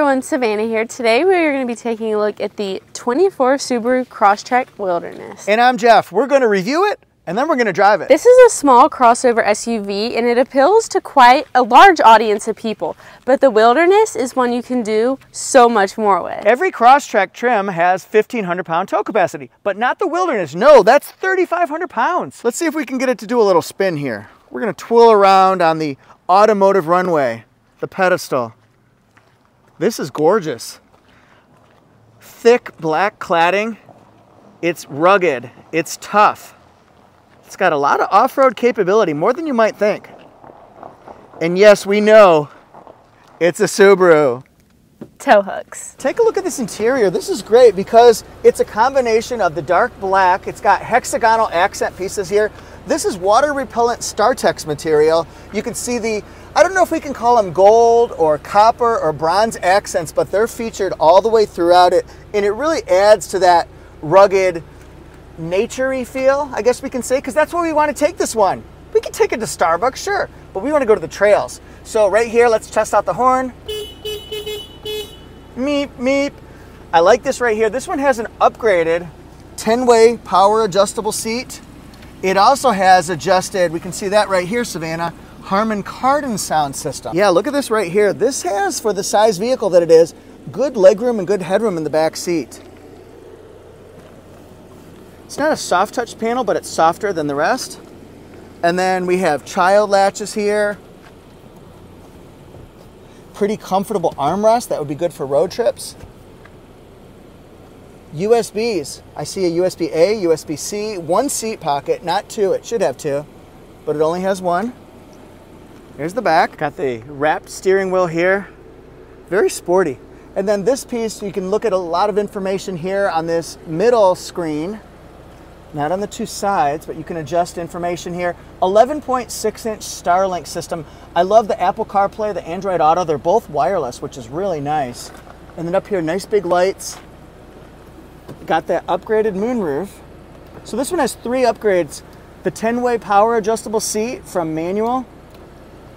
everyone, Savannah here. Today we are going to be taking a look at the 24 Subaru Crosstrek Wilderness. And I'm Jeff. We're going to review it and then we're going to drive it. This is a small crossover SUV and it appeals to quite a large audience of people, but the Wilderness is one you can do so much more with. Every Crosstrek trim has 1,500 pound tow capacity, but not the Wilderness. No, that's 3,500 pounds. Let's see if we can get it to do a little spin here. We're going to twirl around on the automotive runway, the pedestal. This is gorgeous. Thick black cladding. It's rugged. It's tough. It's got a lot of off-road capability, more than you might think. And yes, we know it's a Subaru. Tow hooks. Take a look at this interior. This is great because it's a combination of the dark black. It's got hexagonal accent pieces here. This is water repellent Startex material. You can see the, I don't know if we can call them gold or copper or bronze accents, but they're featured all the way throughout it. And it really adds to that rugged, nature-y feel, I guess we can say, because that's where we want to take this one. We can take it to Starbucks, sure, but we want to go to the trails. So right here, let's test out the horn. Meep, meep. I like this right here. This one has an upgraded 10-way power adjustable seat. It also has adjusted, we can see that right here, Savannah, Harman Kardon sound system. Yeah, look at this right here. This has, for the size vehicle that it is, good legroom and good headroom in the back seat. It's not a soft touch panel, but it's softer than the rest. And then we have child latches here. Pretty comfortable armrest. That would be good for road trips. USBs. I see a USB-A, USB-C, one seat pocket, not two. It should have two, but it only has one. Here's the back. Got the wrapped steering wheel here. Very sporty. And then this piece, you can look at a lot of information here on this middle screen. Not on the two sides, but you can adjust information here. 11.6-inch Starlink system. I love the Apple CarPlay, the Android Auto. They're both wireless, which is really nice. And then up here, nice big lights. Got that upgraded moonroof. So this one has 3 upgrades. The 10-way power adjustable seat from manual,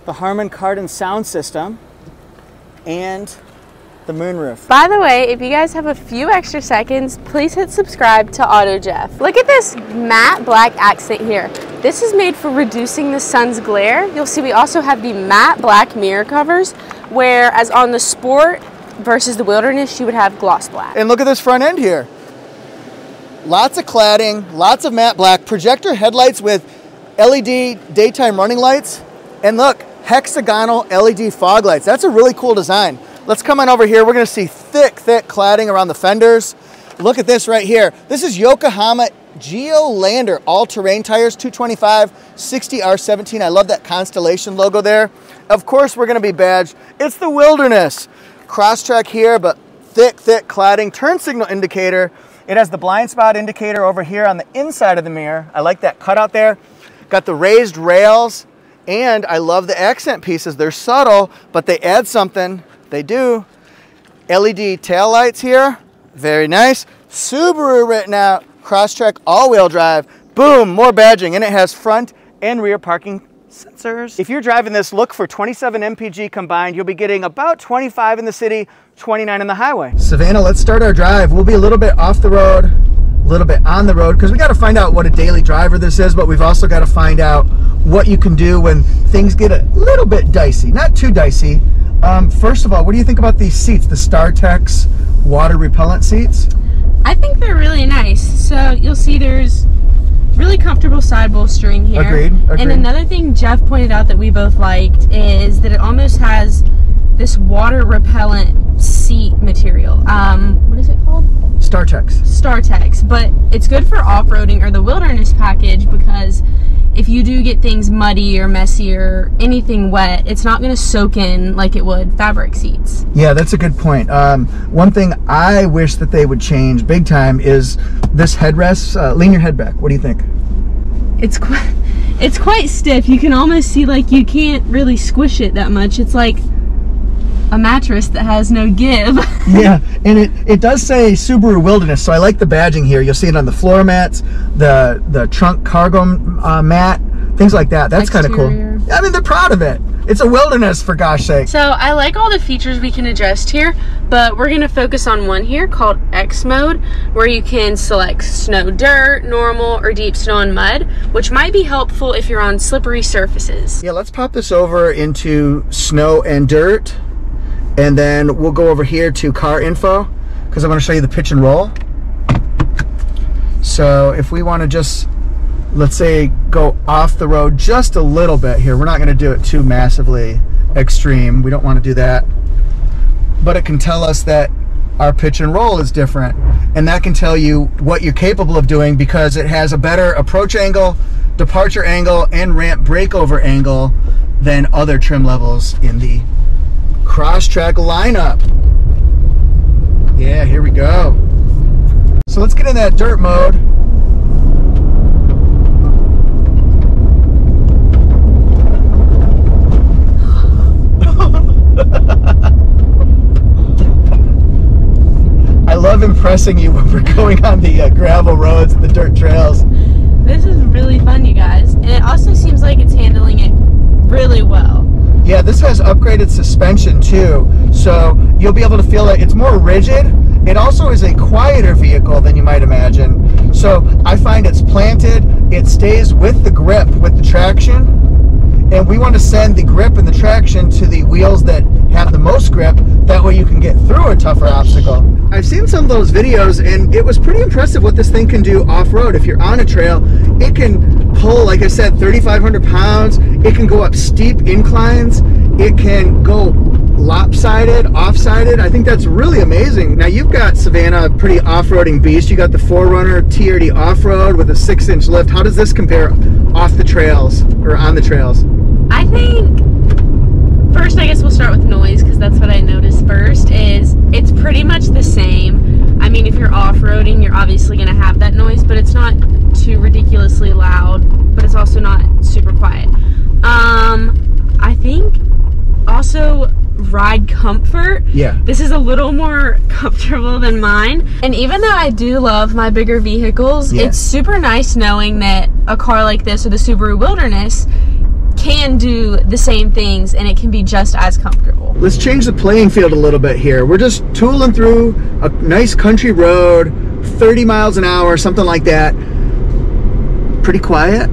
the Harman Kardon sound system, and the moonroof. By the way, if you guys have a few extra seconds, please hit subscribe to Auto Jeff. Look at this matte black accent here. This is made for reducing the sun's glare. You'll see we also have the matte black mirror covers, whereas on the Sport versus the Wilderness, you would have gloss black. And look at this front end here. Lots of cladding, lots of matte black, projector headlights with LED daytime running lights, and look, hexagonal LED fog lights. That's a really cool design. Let's come on over here. We're going to see thick cladding around the fenders. Look at this right here. This is Yokohama Geolander all-terrain tires, 225 60R17. I love that Constellation logo there. Of course, we're going to be badged. It's the Wilderness. Crosstrek here, but thick cladding. Turn signal indicator. It has the blind spot indicator over here on the inside of the mirror. I like that cutout there. Got the raised rails, and I love the accent pieces. They're subtle, but they add something. They do. LED taillights here. Very nice. Subaru written out. Crosstrek all-wheel drive. Boom, more badging. And it has front and rear parking sensors. If you're driving this, look for 27 mpg combined. You'll be getting about 25 in the city, 29 in the highway. Savannah, let's start our drive. We'll be a little bit off the road, a little bit on the road, because we got to find out what a daily driver this is, but we've also got to find out what you can do when things get a little bit dicey. Not too dicey. First of all, what do you think about these seats, the Startex water repellent seats? I think they're really nice. So you'll see there's really comfortable side bolstering here. Agreed. And another thing Jeff pointed out that we both liked is that it almost has this water repellent seat material. What is it called? Startex. But it's good for off-roading or the Wilderness package because if you do get things muddy or messy or anything wet, it's not going to soak in like it would fabric seats. Yeah, that's a good point. One thing I wish that they would change big time is this headrest. Lean your head back. What do you think? It's quite stiff. You can almost see like you can't really squish it that much. It's like a mattress that has no give. Yeah, and it does say Subaru Wilderness, so I like the badging here. You'll see it on the floor mats, the trunk cargo mat, things like that. That's kind of cool. I mean, they're proud of it. It's a Wilderness, for gosh sake. So I like all the features we can adjust here, but we're gonna focus on one here called X mode, where you can select snow, dirt, normal, or deep snow and mud, which might be helpful if you're on slippery surfaces. Yeah, let's pop this over into snow and dirt, and then we'll go over here to car info, because I want to show you the pitch and roll. So if we want to just, let's say, go off the road just a little bit here, we're not going to do it too massively extreme. We don't want to do that. But it can tell us that our pitch and roll is different, and that can tell you what you're capable of doing because it has a better approach angle, departure angle, and ramp breakover angle than other trim levels in the Crosstrek lineup. Yeah, here we go. So let's get in that dirt mode. I love impressing you when we're going on the gravel roads and the dirt trails. This is really fun, you guys. And it also seems like it's handling it really well. Yeah, this has upgraded suspension too, so you'll be able to feel it. It's more rigid. It also is a quieter vehicle than you might imagine. So I find it's planted, it stays with the grip, with the traction, and we want to send the grip and the traction to the wheels that have the most grip. That way you can get through a tougher obstacle. I've seen some of those videos, and it was pretty impressive what this thing can do off-road. If you're on a trail, it can pull, like I said, 3,500 pounds. It can go up steep inclines. It can go lopsided, off-sided. I think that's really amazing. Now you've got, Savannah, a pretty off-roading beast. You got the 4Runner TRD off-road with a 6-inch lift. How does this compare off the trails or on the trails? I think, first I guess we'll start with noise, because that's what I noticed first, is it's pretty much the same. I mean, if you're off-roading, you're obviously going to have that noise, but it's not too ridiculously loud, but it's also not super quiet. I think also ride comfort. Yeah. This is a little more comfortable than mine. And even though I do love my bigger vehicles, yeah, it's super nice knowing that a car like this or the Subaru Wilderness can do the same things and it can be just as comfortable. Let's change the playing field a little bit here. We're just tooling through a nice country road, 30 miles an hour, something like that. Pretty quiet.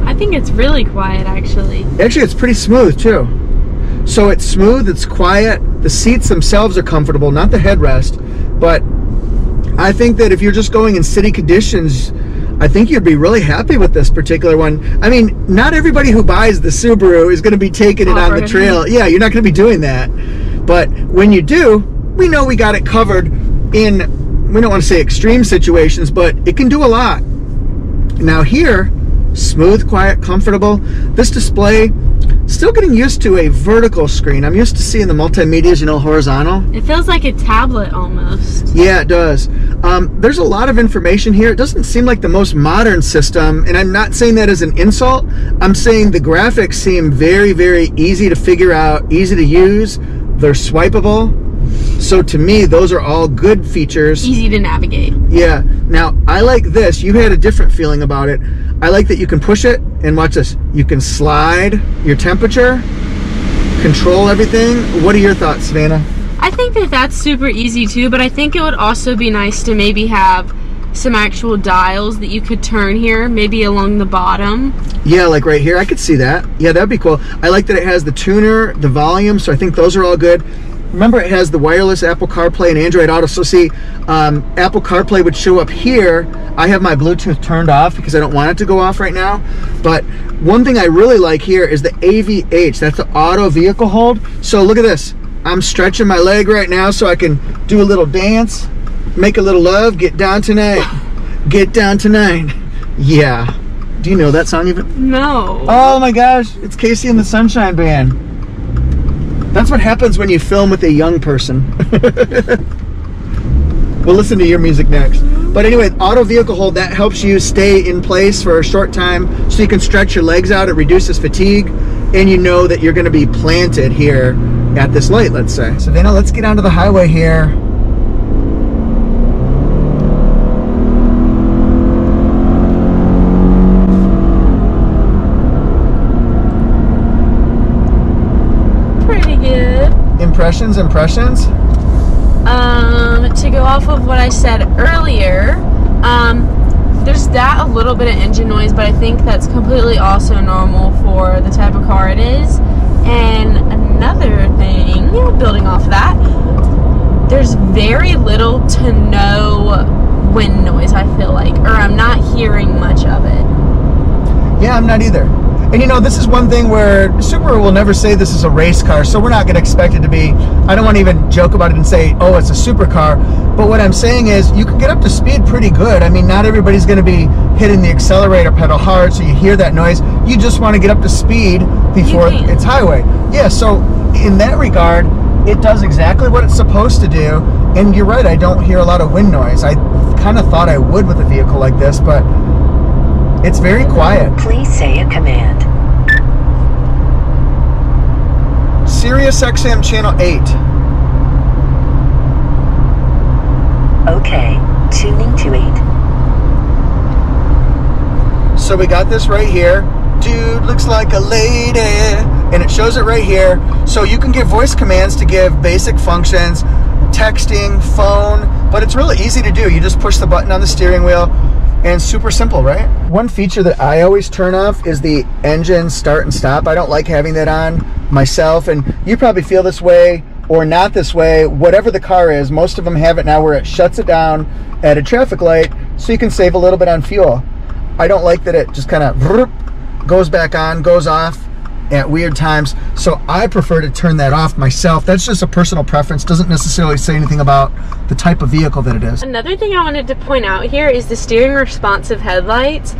I think it's really quiet, actually. Actually, it's pretty smooth too. So it's smooth, it's quiet. The seats themselves are comfortable, not the headrest. But I think that if you're just going in city conditions, I think you'd be really happy with this particular one. I mean, not everybody who buys the Subaru is going to be taking it on the trail. Yeah, you're not going to be doing that. But when you do, we know we got it covered in, we don't want to say extreme situations, but it can do a lot. Now here, smooth, quiet, comfortable. This display, still getting used to a vertical screen. I'm used to seeing the multimedias, you know, horizontal. It feels like a tablet almost. Yeah, it does. There's a lot of information here. It doesn't seem like the most modern system, and I'm not saying that as an insult. I'm saying the graphics seem very, very easy to figure out, easy to use. They're swipeable. So to me, those are all good features. Easy to navigate. Yeah. Now, I like this. You had a different feeling about it. I like that you can push it, and watch this. You can slide your temperature, control everything. What are your thoughts, Savannah? I think that that's super easy too, but I think it would also be nice to maybe have some actual dials that you could turn here, maybe along the bottom. Yeah, like right here. I could see that. Yeah, that'd be cool. I like that it has the tuner, the volume, so I think those are all good. Remember, it has the wireless Apple CarPlay and Android Auto. So see, Apple CarPlay would show up here. I have my Bluetooth turned off because I don't want it to go off right now. But one thing I really like here is the AVH. That's the auto vehicle hold. So look at this. I'm stretching my leg right now so I can do a little dance, make a little love, get down tonight. Get down tonight. Yeah. Do you know that song even? No. Oh my gosh, it's Casey and the Sunshine Band. That's what happens when you film with a young person. We'll listen to your music next. But anyway, auto vehicle hold, that helps you stay in place for a short time so you can stretch your legs out. It reduces fatigue, and you know that you're going to be planted here at this light, let's say. So then let's get onto the highway here. Impressions. To go off of what I said earlier, there's that a little bit of engine noise, but I think that's completely also normal for the type of car it is. And another thing, building off that, there's very little to no wind noise, I feel like, or I'm not hearing much of it. Yeah, I'm not either. And you know, this is one thing where Subaru will never say this is a race car, so we're not going to expect it to be. I don't want to even joke about it and say, oh, it's a supercar. But what I'm saying is you can get up to speed pretty good. I mean, not everybody's going to be hitting the accelerator pedal hard, so you hear that noise. You just want to get up to speed before it's highway. Yeah, so in that regard, it does exactly what it's supposed to do. And you're right, I don't hear a lot of wind noise. I kind of thought I would with a vehicle like this, but it's very quiet. Please say a command. Sirius XM channel 8. Okay, tuning to 8. So we got this right here. Dude looks like a lady. And it shows it right here. So you can give voice commands to give basic functions, texting, phone, but it's really easy to do. You just push the button on the steering wheel and super simple, right? One feature that I always turn off is the engine start and stop. I don't like having that on myself, and you probably feel this way or not this way, whatever the car is. Most of them have it now where it shuts it down at a traffic light so you can save a little bit on fuel. I don't like that it just kind of goes back on, goes off at weird times, so I prefer to turn that off myself. That's just a personal preference, doesn't necessarily say anything about the type of vehicle that it is. Another thing I wanted to point out here is the steering responsive headlights.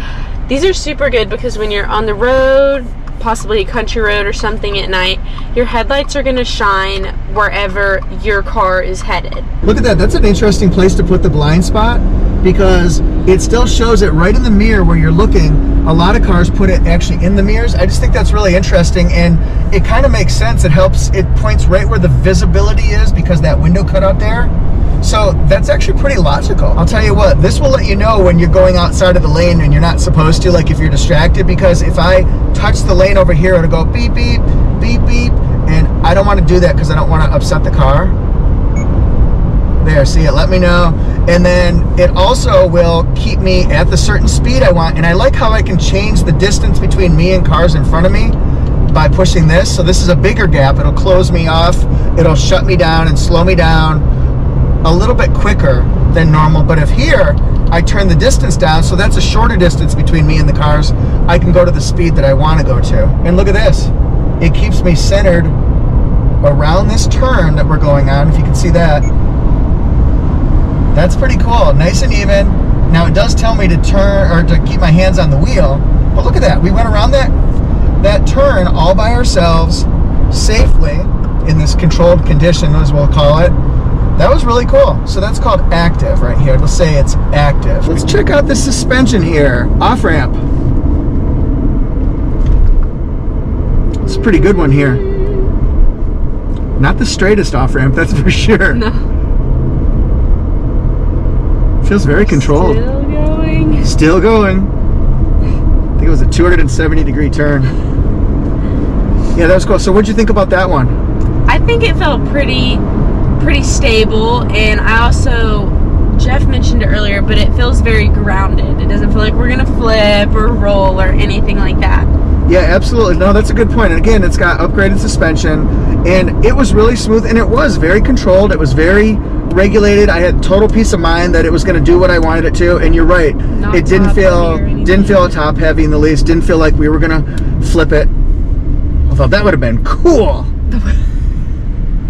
These are super good because when you're on the road, possibly a country road or something at night, your headlights are going to shine wherever your car is headed. Look at that, that's an interesting place to put the blind spot because it still shows it right in the mirror where you're looking. A lot of cars put it actually in the mirrors. I just think that's really interesting, and it kind of makes sense. It helps, it points right where the visibility is because that window cutout there. So that's actually pretty logical. I'll tell you what, this will let you know when you're going outside of the lane and you're not supposed to, like if you're distracted, because if I touch the lane over here, it'll go beep, beep, beep, beep, and I don't want to do that because I don't want to upset the car. There, see, it let me know. And then it also will keep me at the certain speed I want, and I like how I can change the distance between me and cars in front of me by pushing this. So this is a bigger gap. It'll close me off, it'll shut me down and slow me down a little bit quicker than normal. But if here I turn the distance down, so that's a shorter distance between me and the cars, I can go to the speed that I want to go to. And look at this, it keeps me centered around this turn that we're going on, if you can see that. That's pretty cool, nice and even. Now it does tell me to turn, or to keep my hands on the wheel, but look at that, we went around that turn all by ourselves safely in this controlled condition, as we'll call it. That was really cool. So that's called active right here. Let's say it's active. Let's check out the suspension here. Off-ramp. It's a pretty good one here. Not the straightest off-ramp, that's for sure. No. Feels very controlled. Still going. Still going. I think it was a 270-degree turn. Yeah, that was cool. So what'd you think about that one? I think it felt pretty stable, and I also, Jeff mentioned it earlier, but it feels very grounded. It doesn't feel like we're gonna flip or roll or anything like that. Yeah, absolutely. No, that's a good point. And again, it's got upgraded suspension, and it was really smooth, and it was very controlled. It was very regulated. I had total peace of mind that it was going to do what I wanted it to. And you're right, it didn't feel top heavy in the least. Didn't feel like we were going to flip it. Although that would have been cool.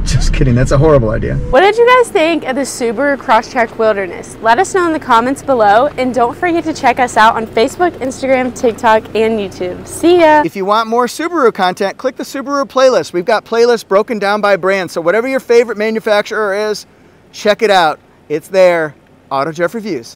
Just kidding, that's a horrible idea. What did you guys think of the Subaru Crosstrek Wilderness? Let us know in the comments below, and don't forget to check us out on Facebook, Instagram, TikTok, and YouTube. See ya! If you want more Subaru content, click the Subaru playlist. We've got playlists broken down by brand, so whatever your favorite manufacturer is, check it out. It's there. Auto Jeff Reviews.